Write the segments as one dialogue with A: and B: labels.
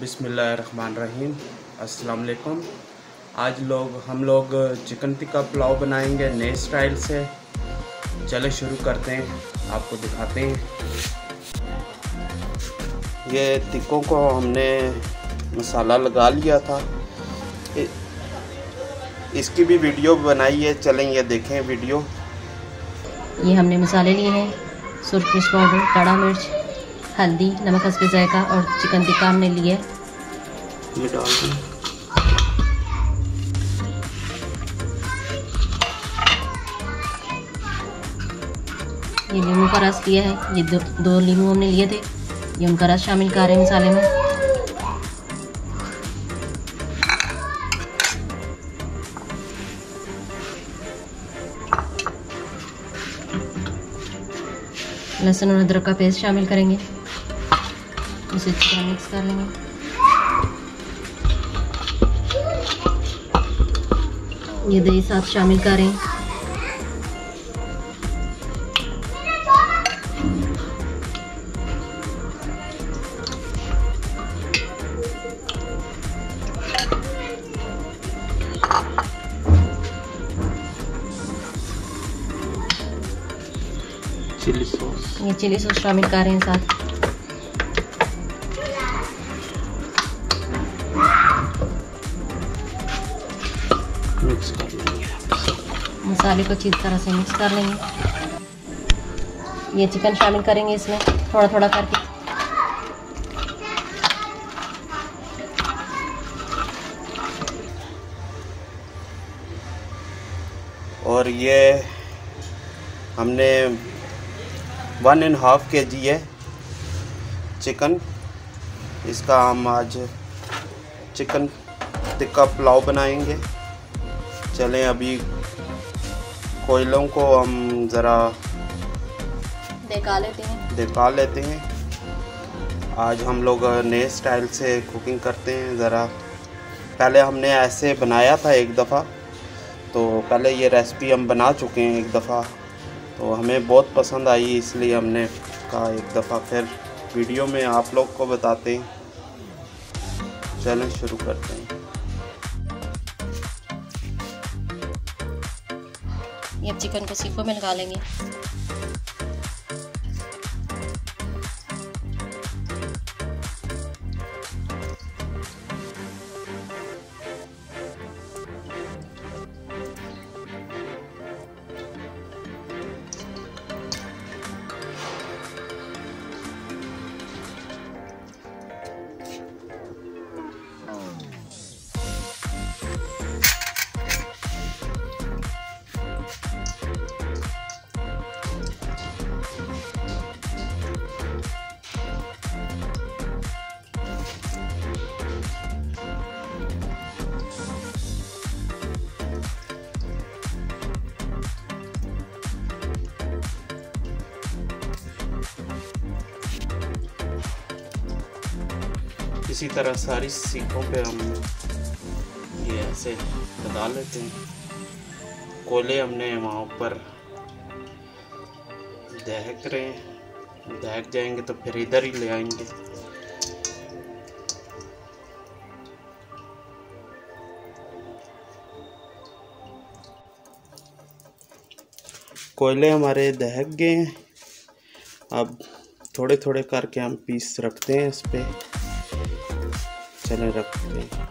A: बिस्मिल्लाहिर्रहमानिर्रहीम। अस्सलाम वालेकुम। आज हम लोग चिकन टिक्का पुलाव बनाएंगे नए स्टाइल से। चले शुरू करते हैं, आपको दिखाते हैं। ये टिक्कों को हमने मसाला लगा लिया था, इसकी भी वीडियो बनाई है, चलें ये देखें वीडियो।
B: ये हमने मसाले लिए हैं, सुर्ख मिर्च पाउडर, काड़ा मिर्च, हल्दी, नमक हस्बे जायका और चिकन टिक्का हमने लिए।
A: ये डाल दें।
B: ये नींबू का रस लिया है, ये दो नींबू हमने लिए थे, ये उनका रस शामिल कर रहे हैं मसाले में। लहसुन और अदरक का पेस्ट शामिल करेंगे, इसे अच्छी तरह मिक्स कर लेंगे। ये दही साथ शामिल करें।
A: चिली सॉस,
B: ये चिली सॉस शामिल कर रहे हैं साथ।
A: मिक्स कर लेंगे,
B: मसाले को अच्छी तरह से मिक्स कर लेंगे। ये चिकन शामिल करेंगे इसमें थोड़ा थोड़ा करके।
A: और ये हमने 1.5 kg है चिकन, इसका हम आज चिकन टिक्का पुलाव बनाएंगे। चलें अभी कोयलों को हम ज़रा दिखा लेते हैं। आज हम लोग नए स्टाइल से कुकिंग करते हैं। ज़रा पहले हमने ऐसे बनाया था एक दफ़ा, तो पहले ये रेसिपी हम बना चुके हैं एक दफ़ा, तो हमें बहुत पसंद आई, इसलिए हमने कहा एक दफ़ा फिर वीडियो में आप लोग को बताते हैं। चलें शुरू करते हैं।
B: ये अब चिकन को सीखों में लगा लेंगे।
A: इसी तरह सारी सीखों पे हम ये ऐसे लगा लेते हैं। कोयले हमने वहाँ ऊपर दहक जाएंगे तो फिर इधर ही ले आएंगे। कोयले हमारे दहक गए हैं, अब थोड़े थोड़े करके हम पीस रखते हैं इस पे। चलें रखते हैं।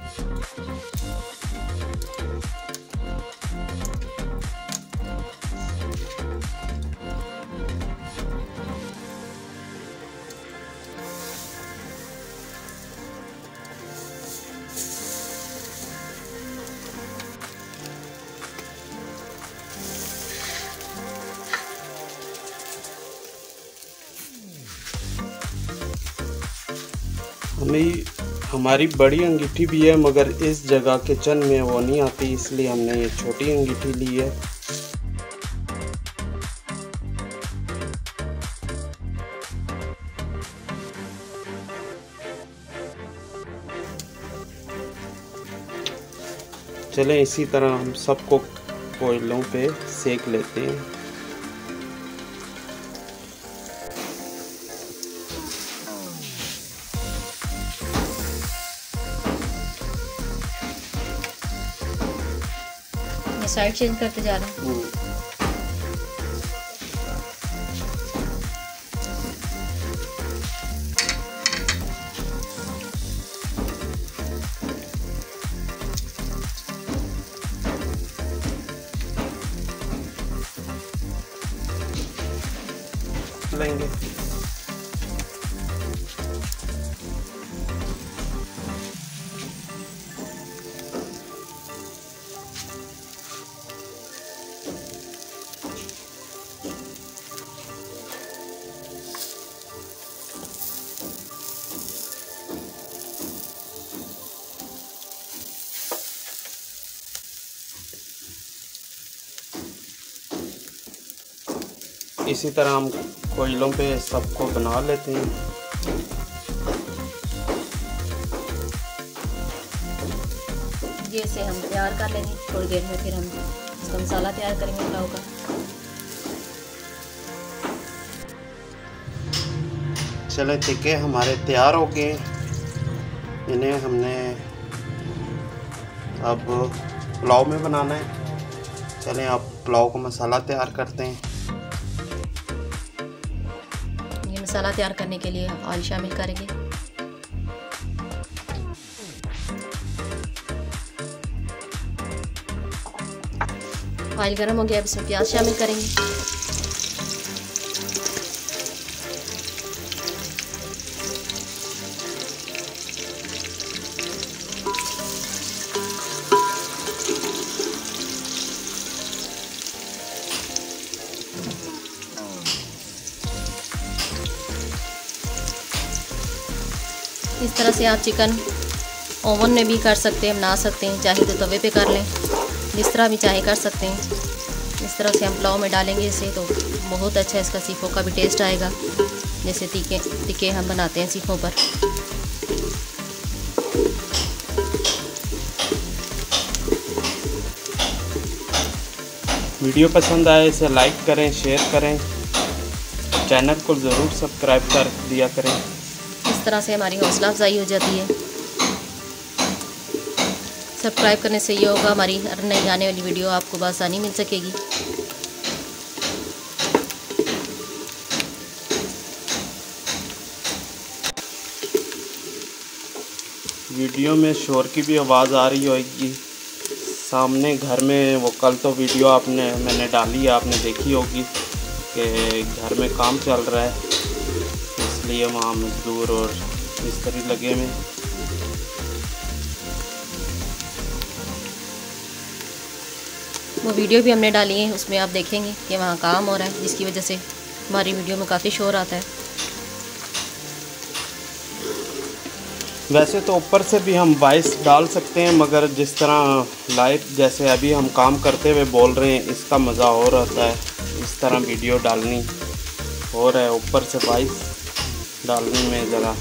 A: हमारी बड़ी अंगीठी भी है, मगर इस जगह किचन में वो नहीं आती, इसलिए हमने ये छोटी अंगीठी ली है। चलें इसी तरह हम सबको कोयलों पे सेक लेते हैं।
B: साइड चेंज करते जा रहे हैं।
A: लेंगे इसी तरह हम कोयलों पे सबको बना लेते हैं।
B: ये इसे हम तैयार कर लेंगे। थोड़ी देर में फिर हम इसका मसाला तैयार करेंगे पुलाव का।
A: चले टिक्के हमारे तैयार हो गए। इन्हें हमने अब पुलाव में बनाना है। चलें अब पुलाव का मसाला तैयार करते हैं।
B: मसाला तैयार करने के लिए ऑयल शामिल करेंगे। ऑयल गर्म हो गया, अब इसमें प्याज शामिल करेंगे। इस तरह से आप चिकन ओवन में भी कर सकते हैं, बना सकते हैं, चाहे तो तवे पे कर लें, जिस तरह भी चाहे कर सकते हैं। इस तरह से हम पुलाव में डालेंगे इसे तो बहुत अच्छा इसका सीखों का भी टेस्ट आएगा, जैसे टिक्के हम बनाते हैं सीखों पर।
A: वीडियो पसंद आए इसे लाइक करें, शेयर करें, चैनल को ज़रूर सब्सक्राइब कर दिया करें।
B: इस तरह से हमारी हौसला अफजाई हो जाती है। सब्सक्राइब करने से ये होगा हमारी हर नई आने वाली वीडियो आपको बआसानी मिल सकेगी।
A: वीडियो में शोर की भी आवाज़ आ रही होगी सामने घर में। वो कल तो वीडियो मैंने डाली है, आपने देखी होगी कि घर में काम चल रहा है, इसलिए वहाँ मजदूर और मिस्त्री लगे हुए।
B: वो वीडियो भी हमने डाली है, उसमें आप देखेंगे कि वहाँ काम हो रहा है, जिसकी वजह से हमारी वीडियो में काफ़ी शोर आता है।
A: वैसे तो ऊपर से भी हम वॉइस डाल सकते हैं, मगर जिस तरह लाइव जैसे अभी हम काम करते हुए बोल रहे हैं, इसका मज़ा और आता है। इस तरह वीडियो डालनी हो रहा है, ऊपर से वॉइस डालने में ज़रा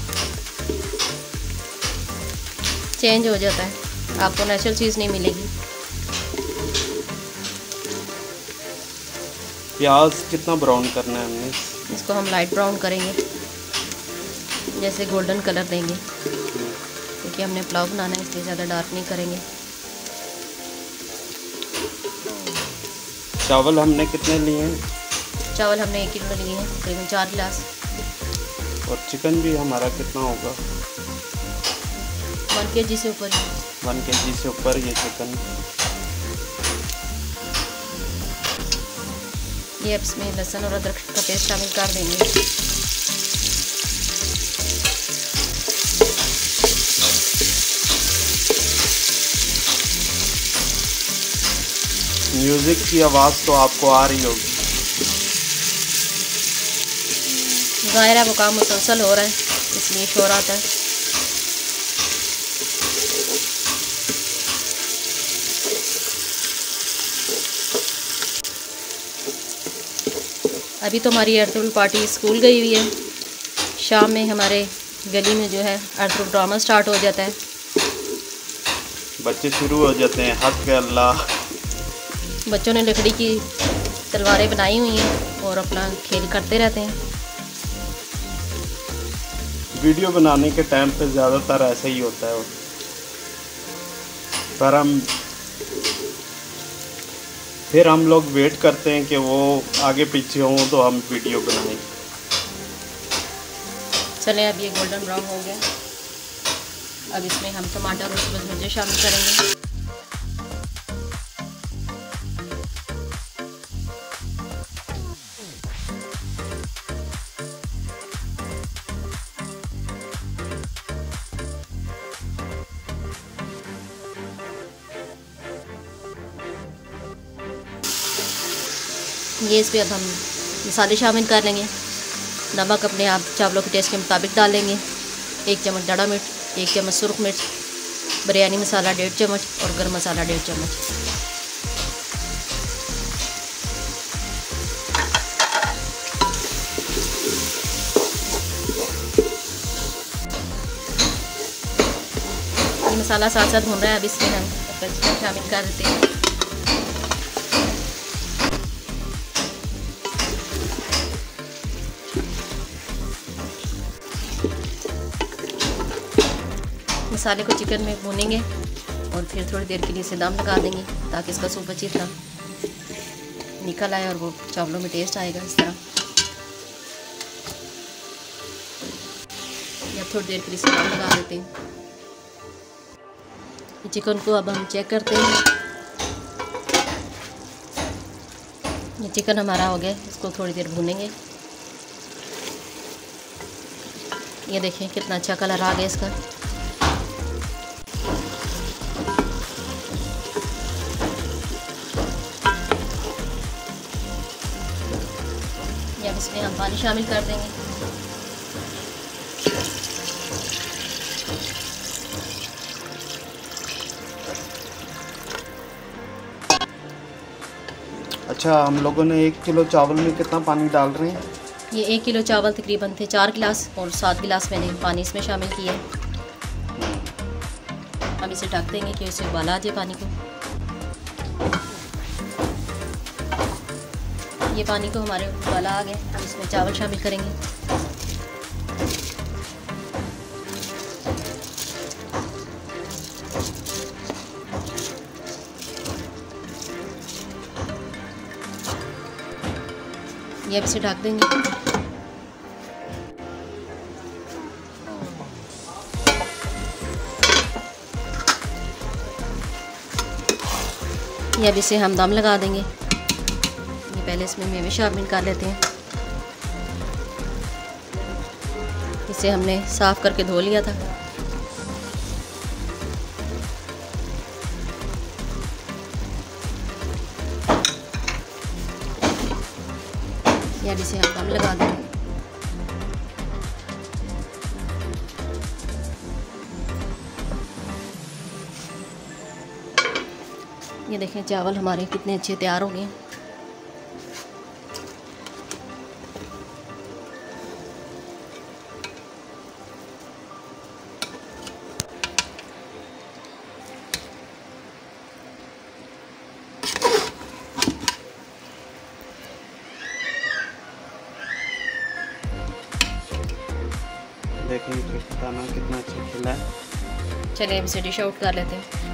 B: चेंज हो जाता है, आपको नेचुरल चीज़ नहीं मिलेगी।
A: प्याज कितना ब्राउन करना है हमने?
B: इसको हम लाइट ब्राउन करेंगे, जैसे गोल्डन कलर देंगे, क्योंकि हमने पुलाव बनाना है इसलिए ज़्यादा डार्क नहीं करेंगे।
A: चावल हमने कितने लिए हैं?
B: चावल हमने 1 किलो लिए हैं, तकरीबन 4 गिलास।
A: और चिकन भी हमारा कितना होगा?
B: 1 kg से ऊपर।
A: 1 kg से ऊपर ये चिकन।
B: ये अब इसमें लहसुन और अदरक का पेस्ट शामिल कर देंगे।
A: म्यूज़िक की आवाज़ तो आपको आ रही होगी।
B: ज़ाहिर है वो काम मुसलसल हो रहा है, इसलिए शोर आता है। अभी तो हमारी अर्थुल पार्टी स्कूल गई हुई है। शाम में हमारे गली में जो है अर्थुल ड्रामा स्टार्ट हो जाता है,
A: बच्चे शुरू हो जाते हैं। हक अल्लाह।
B: बच्चों ने लकड़ी की तलवारें बनाई हुई हैं और अपना खेल करते रहते हैं।
A: वीडियो बनाने के टाइम पे ज़्यादातर ऐसा ही होता है, पर हम फिर हम लोग वेट करते हैं कि वो आगे पीछे हों तो हम वीडियो बनाएं।
B: चलें, अब ये गोल्डन ब्राउन हो गया। अब इसमें हम टमाटर और सब्ज़ मिर्चें शामिल करेंगे। ये इस पर अब हम मसाले शामिल कर लेंगे। नमक अपने आप चावलों के टेस्ट के मुताबिक डालेंगे। 1 चम्मच दाढ़ा मिर्च, 1 चम्मच सुरख मिर्च, बिरयानी मसाला 1.5 चम्मच और गर्म मसाला 1.5 चम्मच। ये मसाला साथ साथ भून रहा है। अब इसमें हम चिकन शामिल कर देते हैं। मसाले को चिकन में भूनेंगे और फिर थोड़ी देर के लिए इसे दम लगा देंगे ताकि इसका सूप अच्छी तरह निकल आए और वो चावलों में टेस्ट आएगा इस तरह। या थोड़ी देर के लिए इसे दम लगा देते हैं। चिकन को अब हम चेक करते हैं। ये चिकन हमारा हो गया, इसको थोड़ी देर भूनेंगे। ये देखें कितना अच्छा कलर आ गया इसका। अब इसमें हम पानी शामिल कर देंगे।
A: अच्छा, हम लोगों ने 1 किलो चावल में कितना पानी डाल रहे हैं?
B: ये 1 किलो चावल तकरीबन थे 4 गिलास और 7 गिलास मैंने पानी इसमें शामिल किया है। हम इसे ढक देंगे कि उसे उबाला आ जाए पानी को। ये पानी को हमारे उबाला आ गया। हम इसमें चावल शामिल करेंगे। ये अब इसे ढक देंगे। ये अब इसे हम दम लगा देंगे। पहले इसमें मेवे शामिल कर लेते हैं। इसे हमने साफ़ करके धो लिया था। यार इसे हम दम लगा देंगे। ये देखें चावल हमारे कितने अच्छे तैयार हो गए।
A: देखें खाना कितना अच्छा खिला है।
B: चलिए इसे डिश आउट कर लेते हैं।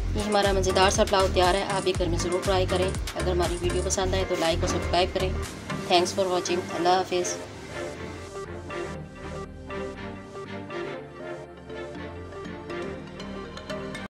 B: ये हमारा मज़ेदार सा पुलाव तैयार है। आप भी घर में ज़रूर ट्राई करें। अगर हमारी वीडियो पसंद आए तो लाइक और सब्सक्राइब करें। Thanks for watching. अल्लाह हाफिज़।